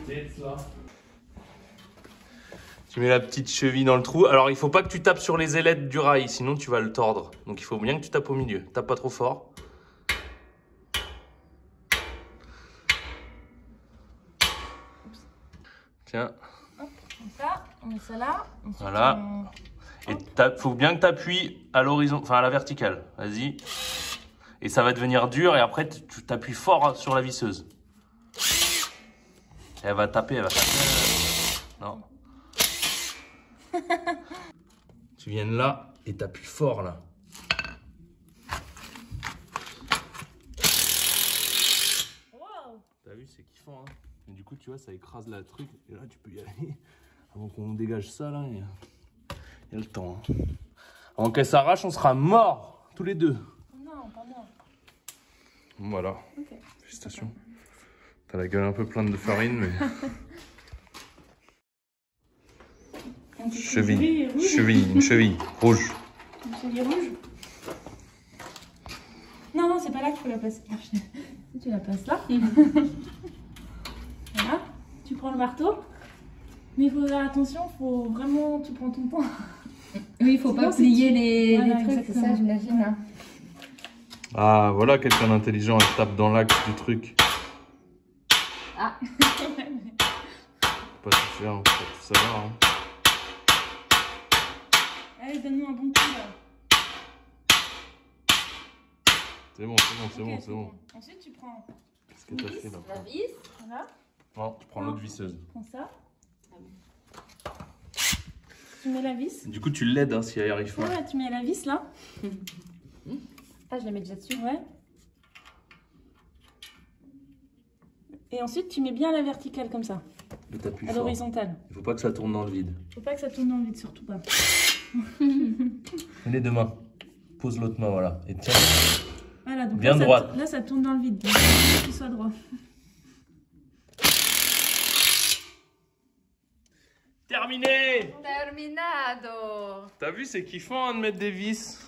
là. Tu mets la petite cheville dans le trou. Alors, il faut pas que tu tapes sur les ailettes du rail, sinon tu vas le tordre. Donc, il faut bien que tu tapes au milieu. Tape pas trop fort. Tiens. Hop, comme ça, on met ça là. Ensuite, voilà. Et il faut bien que tu appuies à l'horizon, enfin à la verticale. Vas-y. Et ça va devenir dur et après tu t'appuies fort sur la visseuse. Elle va taper, elle va taper. Non. Tu viens là et t'appuies fort là. Wow. T'as vu, c'est kiffant, hein. Et du coup, tu vois, ça écrase la truc. Et là, tu peux y aller. Avant qu'on dégage ça, là, il y a le temps. Hein. Avant qu'elle s'arrache, on sera morts, tous les deux. Non, pas moi. Voilà. Okay. Félicitations. T'as la gueule un peu pleine de farine, mais... Cheville, une cheville rouge. Une cheville rouge. Non, non, c'est pas là qu'il faut la passer. Tu la passes là. Voilà. Tu prends le marteau. Mais il faut faire attention, faut vraiment, tu prends ton temps. Oui, il faut pas plier les trucs, c'est ça, j'imagine. Hein. Ah, voilà quelqu'un d'intelligent, elle tape dans l'axe du truc. Ah. Faut pas tout faire, faut pas tout savoir. Hein. Allez, donne-nous un bon coup là. C'est bon, c'est bon. Ensuite, tu prends Qu'est-ce que t'as fait là? La vis. voilà. Non, tu prends l'autre visseuse. Prends ça. Tu mets la vis. Du coup, tu l'aides hein, si elle arrive pas. Ouais, tu mets la vis là. Ah, je la mets déjà dessus. Ouais. Et ensuite, tu mets bien à la verticale comme ça. Et t'appuies À fort. l'horizontale. Il faut pas que ça tourne dans le vide. Faut pas que ça tourne dans le vide, surtout pas. Mets les deux mains. Pose l'autre main, voilà. Et tiens. Voilà, donc bien là, droite. Là, ça tourne dans le vide. Donc, il faut qu'il soit droit. Terminé! Terminado. T'as vu, c'est kiffant hein, de mettre des vis.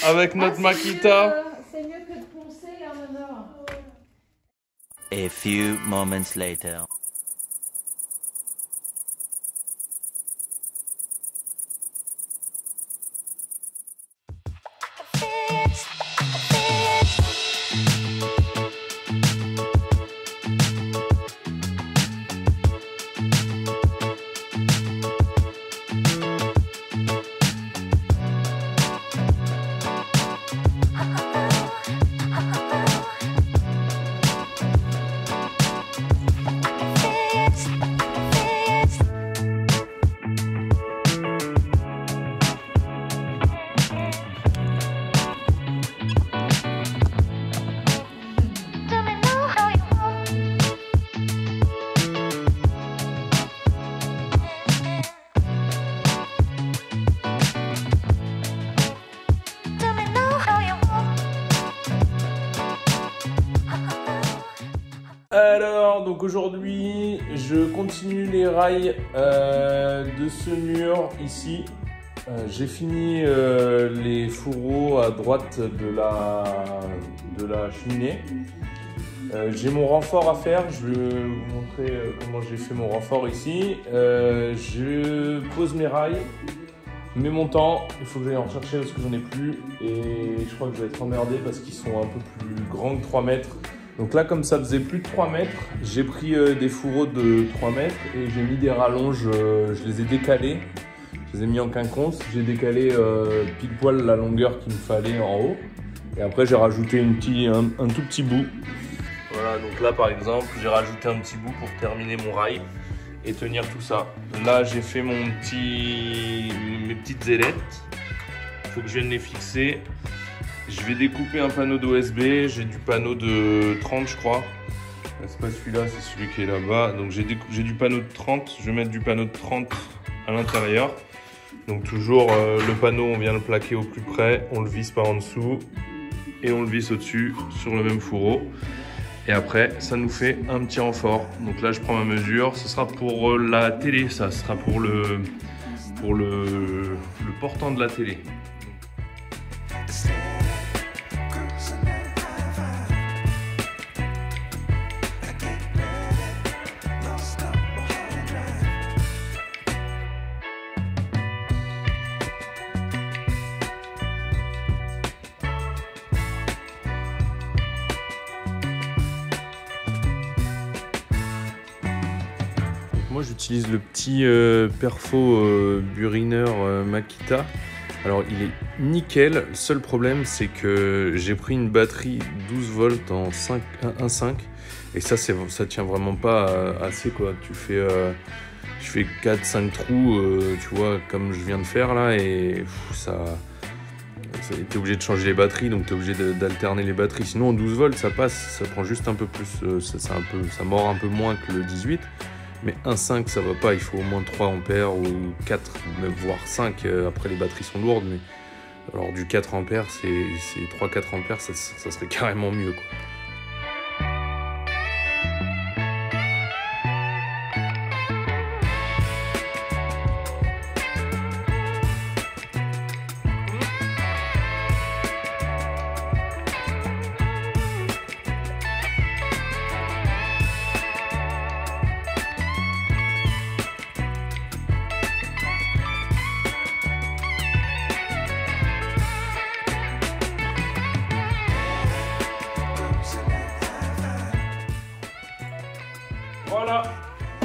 Avec notre Makita. C'est mieux que de poncer, Armand. A few moments later. Alors, donc aujourd'hui, je continue les rails de ce mur ici. J'ai fini les fourreaux à droite de la cheminée. J'ai mon renfort à faire, je vais vous montrer comment j'ai fait mon renfort ici. Je pose mes rails, mes montants, il faut que j'aille en rechercher parce que j'en ai plus. Et je crois que je vais être emmerdé parce qu'ils sont un peu plus grands que 3 mètres. Donc là, comme ça faisait plus de 3 mètres, j'ai pris des fourreaux de 3 mètres et j'ai mis des rallonges, je les ai décalés. Je les ai mis en quinconce, j'ai décalé pile poil la longueur qu'il me fallait en haut. Et après, j'ai rajouté un tout petit bout. Voilà, donc là par exemple, j'ai rajouté un petit bout pour terminer mon rail et tenir tout ça. Là, j'ai fait mes petites ailettes. Il faut que je vienne les fixer. Je vais découper un panneau d'OSB, j'ai du panneau de 30 je crois. C'est pas celui-là, c'est celui qui est là-bas. Donc j'ai du panneau de 30, je vais mettre du panneau de 30 à l'intérieur. Donc toujours le panneau, on vient le plaquer au plus près, on le visse par en dessous et on le visse au-dessus sur le même fourreau. Et après, ça nous fait un petit renfort. Donc là, je prends ma mesure, ce sera pour la télé, ça sera pour le portant de la télé. Moi j'utilise le petit perfo burineur Makita. Alors il est nickel, le seul problème c'est que j'ai pris une batterie 12 volts en 1.5 et ça tient vraiment pas assez quoi. Tu fais 4-5 trous, tu vois, comme je viens de faire là, et t'es obligé de changer les batteries, donc t'es obligé d'alterner les batteries. Sinon en 12 volts ça passe, ça prend juste un peu plus, ça mord un peu moins que le 18. Mais 1.5 ça va pas, il faut au moins 3 ampères ou 4, même voire 5, après les batteries sont lourdes, mais alors du 4 ampères, c'est 3-4 ampères, ça serait carrément mieux quoi. Voilà,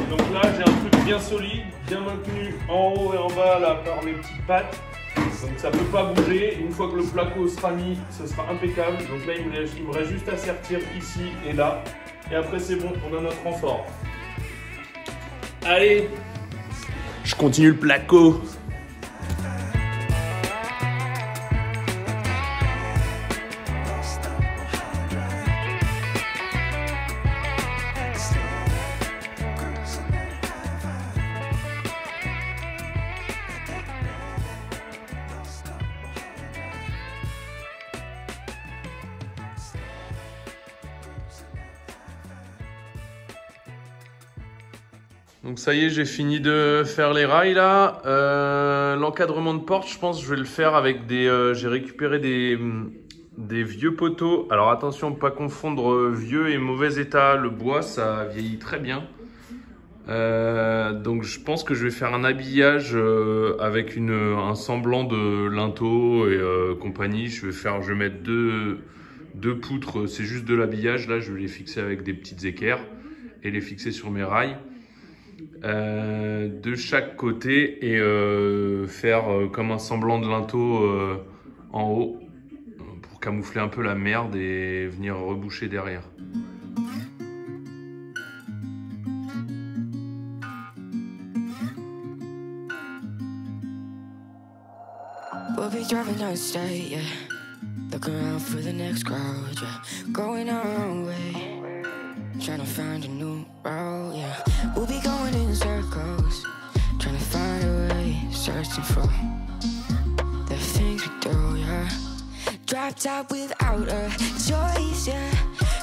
donc là j'ai un truc bien solide, bien maintenu en haut et en bas là par mes petites pattes. Donc ça ne peut pas bouger. Une fois que le placo sera mis, ce sera impeccable. Donc là il me reste juste à sertir ici et là. Et après c'est bon, on a notre renfort. Allez, je continue le placo. Donc ça y est, j'ai fini de faire les rails là. L'encadrement de porte, je pense que je vais le faire avec des... j'ai récupéré des vieux poteaux. Alors attention, pas confondre vieux et mauvais état. Le bois, ça vieillit très bien. Donc je pense que je vais faire un habillage avec un semblant de linteau et compagnie. Je vais mettre deux poutres, c'est juste de l'habillage. Là, je vais les fixer avec des petites équerres et les fixer sur mes rails. De chaque côté et faire comme un semblant de linteau en haut pour camoufler un peu la merde et venir reboucher derrière. We'll be driving down the state, yeah. Look around for the next crowd, yeah. Going our own way, trying to find a new route, yeah. We'll be going in circles, trying to find a way, searching for the things we do, yeah. Drop top without a choice, yeah.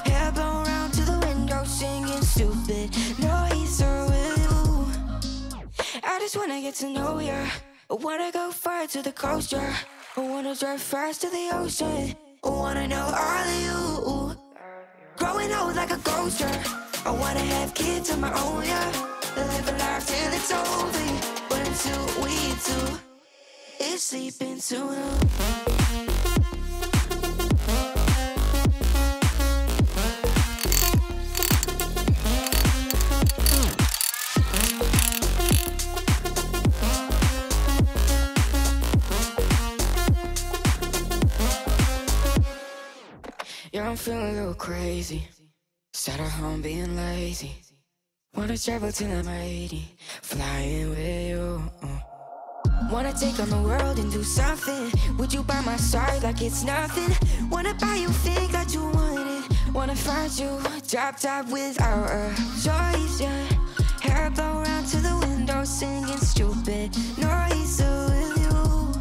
Hair blown round to the window, singing stupid noise with you. I just wanna get to know ya. I wanna go far to the coast, yeah. I wanna drive fast to the ocean. I wanna know all of you. Growing old like a ghost, yeah. I wanna have kids of my own, yeah. Live a life till it's over. But until we do, it's sleeping too long. Yeah, I'm feeling a little crazy. Sat at home being lazy. Wanna travel till I'm 80, flying with you. Wanna take on the world and do something. Would you by my side like it's nothing? Wanna buy you things that you wanted. Wanna find you, drop top without a choice, yeah. Hair blow round to the window, singing stupid noise with you.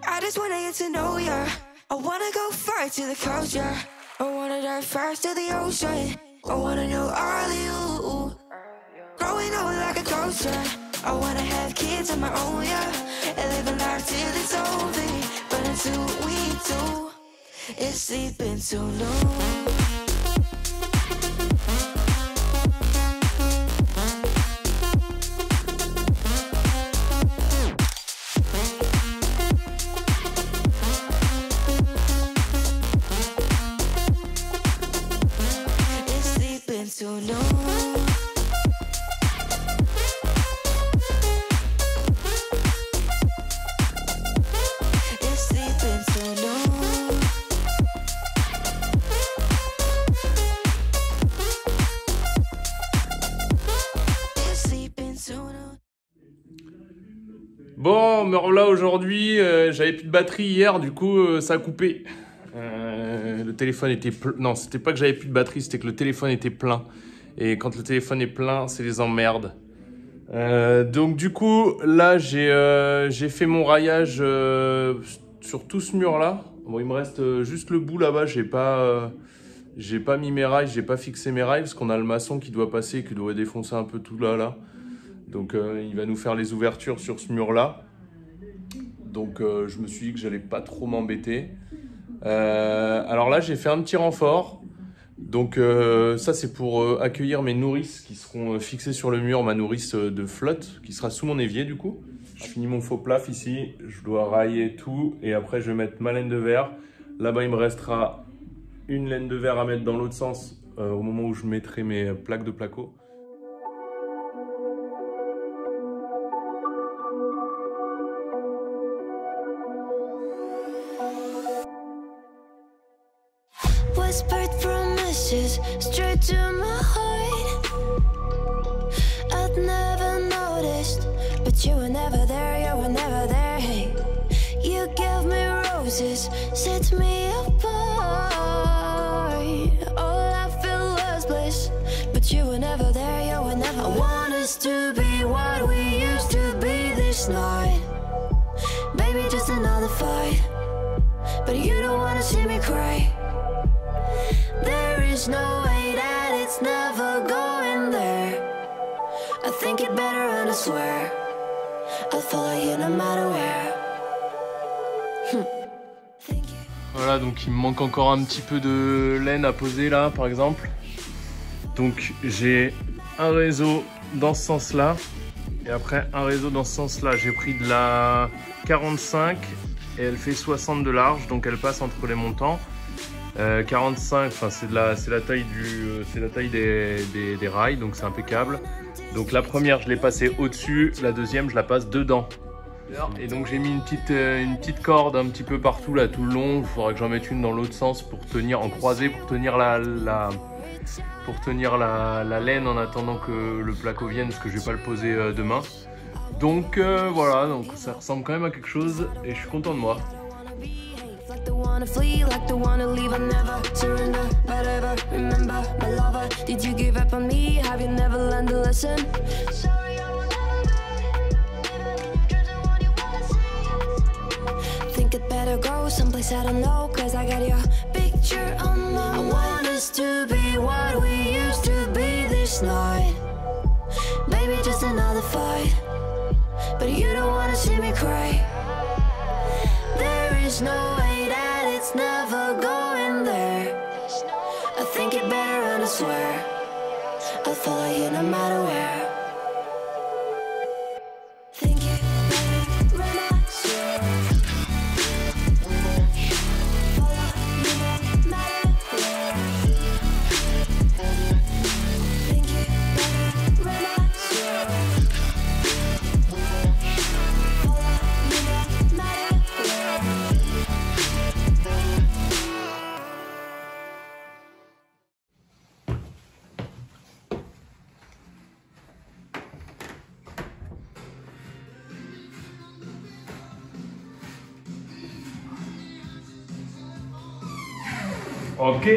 I just wanna get to know ya. I wanna go far to the coast, yeah. I wanna dive fast to the ocean. I wanna know all of you. Growing old like a ghost, yeah. I wanna have kids of my own, yeah. And live a life till it's over. But until we do, it's sleeping too long. Too long. Bon, me revoilà aujourd'hui. J'avais plus de batterie hier, du coup, ça a coupé. Le téléphone était plein. Non, c'était pas que j'avais plus de batterie, c'était que le téléphone était plein. Et quand le téléphone est plein, c'est les emmerdes. Donc du coup, là, j'ai fait mon raillage sur tout ce mur-là. Bon, il me reste juste le bout là-bas. J'ai pas mis mes rails, j'ai pas fixé mes rails parce qu'on a le maçon qui doit passer et qui doit défoncer un peu tout là. Donc il va nous faire les ouvertures sur ce mur-là. Donc je me suis dit que j'allais pas trop m'embêter. Alors là, j'ai fait un petit renfort. Donc ça, c'est pour accueillir mes nourrices qui seront fixées sur le mur. Ma nourrice de flotte qui sera sous mon évier du coup. Je finis mon faux plaf ici. Je dois railler tout. Et après, je vais mettre ma laine de verre. Là-bas, il me restera une laine de verre à mettre dans l'autre sens au moment où je mettrai mes plaques de placo. Whispered promises straight to my heart. I'd never noticed, but you were never there, you were never there. Hey, you gave me roses, set me apart. All I feel was bliss, but you were never there, you were never there. I want us to be what we used to be this night. Baby, just another fight, but you don't wanna see me cry. There is no way that it's never going there. I think it better and I swear I'll follow you no matter where. Voilà, donc il me manque encore un petit peu de laine à poser là par exemple. Donc j'ai un réseau dans ce sens là et après un réseau dans ce sens là. J'ai pris de la 45 et elle fait 60 de large, donc elle passe entre les montants. 45, enfin c'est la taille des rails, donc c'est impeccable. Donc la première je l'ai passée au-dessus, la deuxième je la passe dedans. Et donc j'ai mis une petite corde un petit peu partout là tout le long. Il faudra que j'en mette une dans l'autre sens pour tenir en croisée, pour tenir la laine en attendant que le placo vienne, parce que je vais pas le poser demain. Donc voilà, donc ça ressemble quand même à quelque chose et je suis content de moi. Like the wanna flee, like the wanna leave, I never surrender, but ever remember my lover. Did you give up on me? Have you never learned a lesson? Sorry, I will never be the one you wanna see. Think it better go someplace I don't know, cause I got your picture on my mind. I want us to be what we used to be this night. Baby, just another fight, but you don't wanna see me cry. There is no way that it's never going there. I think it better and I swear I'll follow you no matter where. Think it better, relax. Follow you no matter where. Think it better, relax. Follow you no matter where. Ok.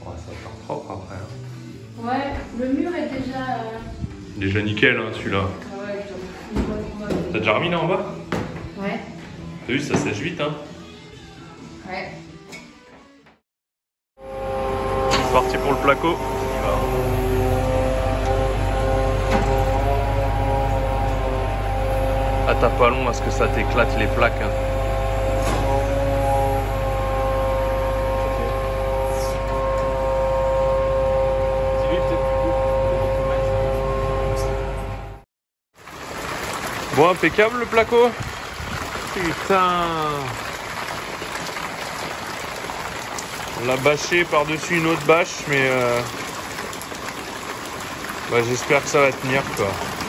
Oh, ça va faire propre après. Hein. Ouais, le mur est Déjà nickel hein, celui-là. Ouais, je T'as déjà remis là en bas? Ouais. T'as vu, ça sèche vite hein. Ouais. C'est parti pour le placo. Ah, t'as pas long à ce que ça t'éclate les plaques. Hein. Bon, impeccable le placo. Putain. On l'a bâché par-dessus une autre bâche, mais bah, j'espère que ça va tenir quoi.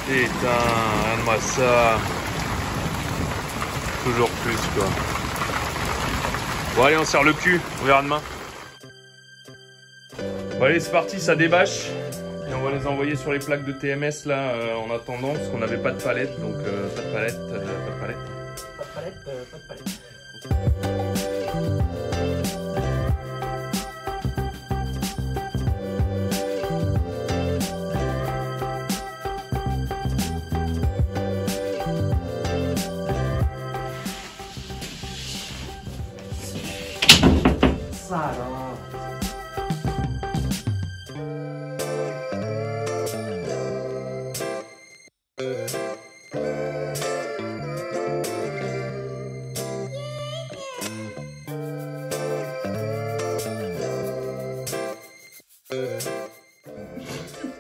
Putain, regarde-moi ça. Toujours plus quoi. Bon allez, on serre le cul, on verra demain. Bon, allez, c'est parti, ça débâche. Et on va les envoyer sur les plaques de TMS là en attendant, parce qu'on n'avait pas de palette, donc pas de palette, pas de palette. Pas de palette, pas de palette. Ça alors.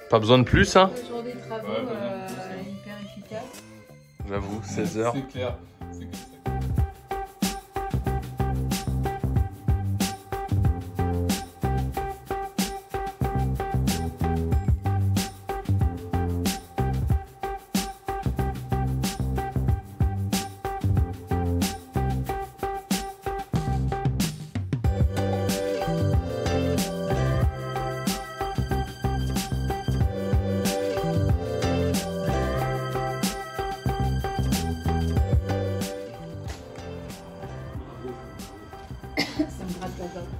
Pas besoin de plus, hein? Le jour des travaux, hyper efficace. J'avoue, 16 heures. C'est clair.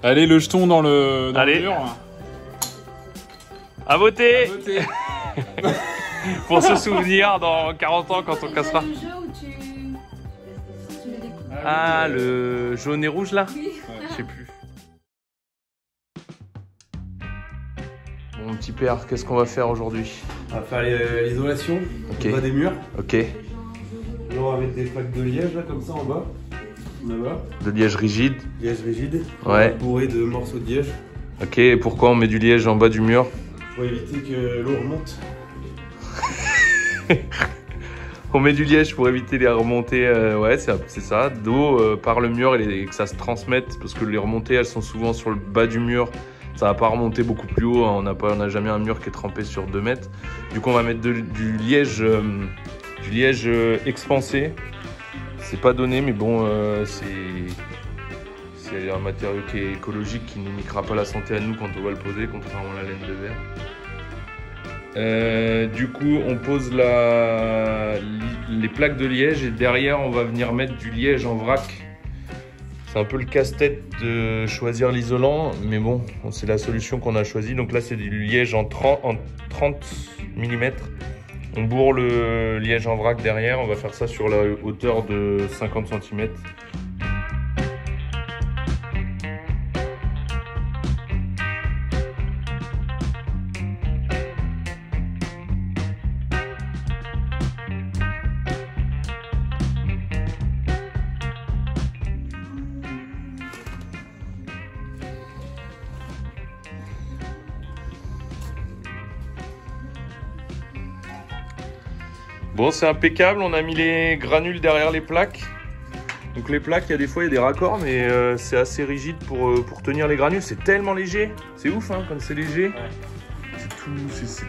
Allez, le jeton dans le mur. À voter, À voter. pour se souvenir dans 40 ans quand on cassera. C'est le jeu où tu le découpes. Ah, le jaune et rouge là? Oui. Je sais plus. Bon, petit père, qu'est-ce qu'on va faire aujourd'hui? On va faire l'isolation Ok. au bas des murs. Ok. Là, on va mettre des plaques de liège là, comme ça en bas. Là-bas. De liège rigide. Liège rigide. Ouais. Bourré de morceaux de liège Ok, et pourquoi on met du liège en bas du mur? pour éviter que l'eau remonte. On met du liège pour éviter les remontées, ouais, c'est ça, d'eau par le mur et que ça se transmette, parce que les remontées, elles sont souvent sur le bas du mur. Ça va pas remonter beaucoup plus haut, hein. On n'a jamais un mur qui est trempé sur 2 mètres. Du coup, on va mettre du liège expansé. C'est pas donné, mais bon, c'est un matériau qui est écologique, qui ne niquera pas la santé à nous quand on va le poser, contrairement à la laine de verre. Du coup, on pose les plaques de liège et derrière, on va venir mettre du liège en vrac. C'est un peu le casse-tête de choisir l'isolant, mais bon, c'est la solution qu'on a choisie. Donc là, c'est du liège en 30 mm. On bourre le liège en vrac derrière. On va faire ça sur la hauteur de 50 cm. Bon, c'est impeccable, on a mis les granules derrière les plaques. Donc les plaques, il y a des fois, il y a des raccords, mais c'est assez rigide pour tenir les granules. C'est tellement léger, c'est ouf hein, quand c'est léger. Ouais. C'est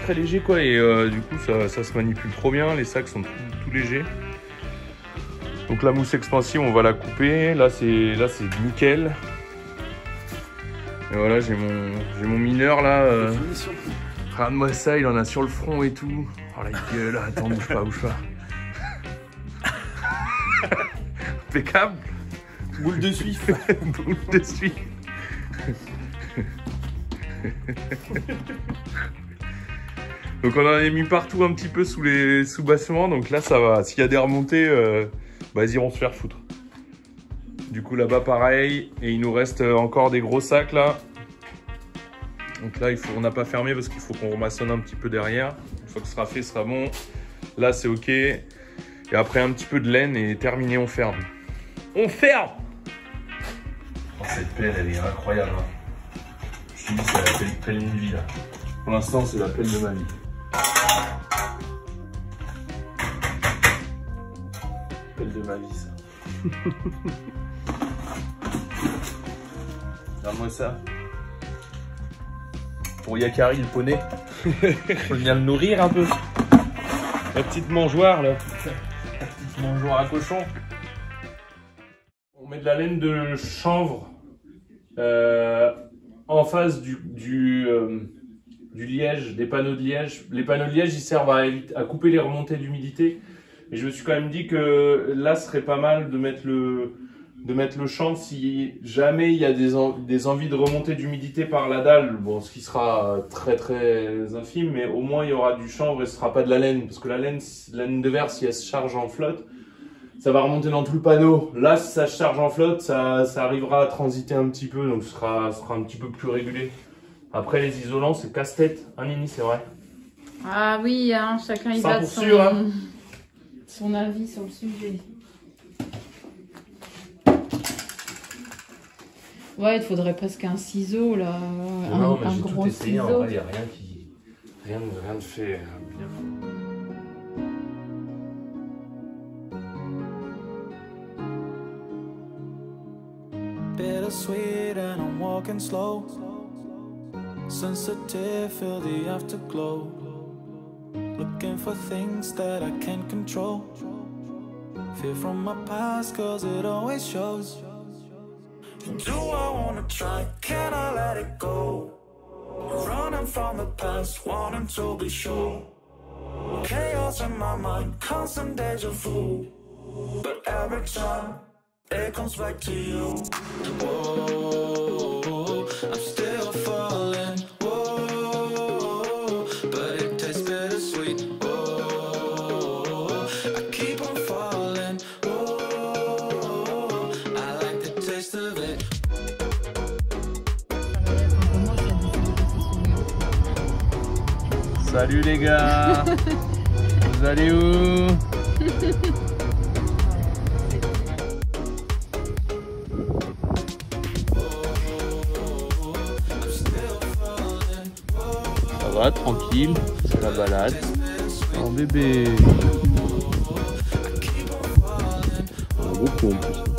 très léger quoi, et du coup ça se manipule trop bien, les sacs sont tout légers. Donc la mousse expansive, on va la couper, là c'est nickel. Et voilà, j'ai mon mineur là. Regarde-moi ça, il en a sur le front et tout. Oh la gueule, attends, bouge pas. Impeccable. Boule de suif. Boule de suif. Donc on en a mis partout un petit peu sous les sous-bassements, donc là ça va. S'il y a des remontées, bah, ils iront se faire foutre. Du coup là-bas pareil, et il nous reste encore des gros sacs là. Donc là on n'a pas fermé parce qu'il faut qu'on remaçonne un petit peu derrière. Une fois que ce sera fait, ce sera bon. Là c'est ok. Et après un petit peu de laine et terminé, on ferme. On ferme! Oh, cette pelle elle est incroyable. Hein. Je te dis, c'est la pelle d'une vie là. Pour l'instant c'est la pelle de ma vie. Pelle de ma vie ça. Regarde-moi ça. Pour Yakari le poney. Faut bien le nourrir un peu. La petite mangeoire là. La petite mangeoire à cochon. On met de la laine de chanvre en face du liège, des panneaux de liège. Les panneaux de liège, ils servent à couper les remontées d'humidité. Et je me suis quand même dit que là, ce serait pas mal de mettre le chanvre si jamais il y a des envies de remontée d'humidité par la dalle. Bon, ce qui sera très très infime, mais au moins il y aura du chanvre et ce sera pas de la laine. Parce que la laine de verre, si elle se charge en flotte, ça va remonter dans tout le panneau. Là, si ça se charge en flotte, ça arrivera à transiter un petit peu, donc ce sera un petit peu plus régulé. Après, les isolants, c'est casse-tête. Hein, Nini, c'est vrai? Ah oui, hein, chacun y va de son avis sur le sujet. Ouais, il faudrait presque un ciseau, là. Non, mais un j'ai gros tout essayé. ciseau. En vrai, il n'y a rien de fait bien. Bittersweet and I'm walking slow. Sensitive, feel the afterglow. Looking for things that I can't control. Fear from my past cause it always shows. Do I wanna try? Can I let it go? Running from the past, wanting to be sure. Chaos in my mind, constant deja vu. But every time it comes back to you. Whoa, I'm still falling. Whoa, but it tastes bittersweet. Whoa, I keep on falling. Whoa, I like the taste of it. Salut les gars. Vous allez où? Ça va, tranquille, c'est la balade. Oh bébé. Beaucoup en plus.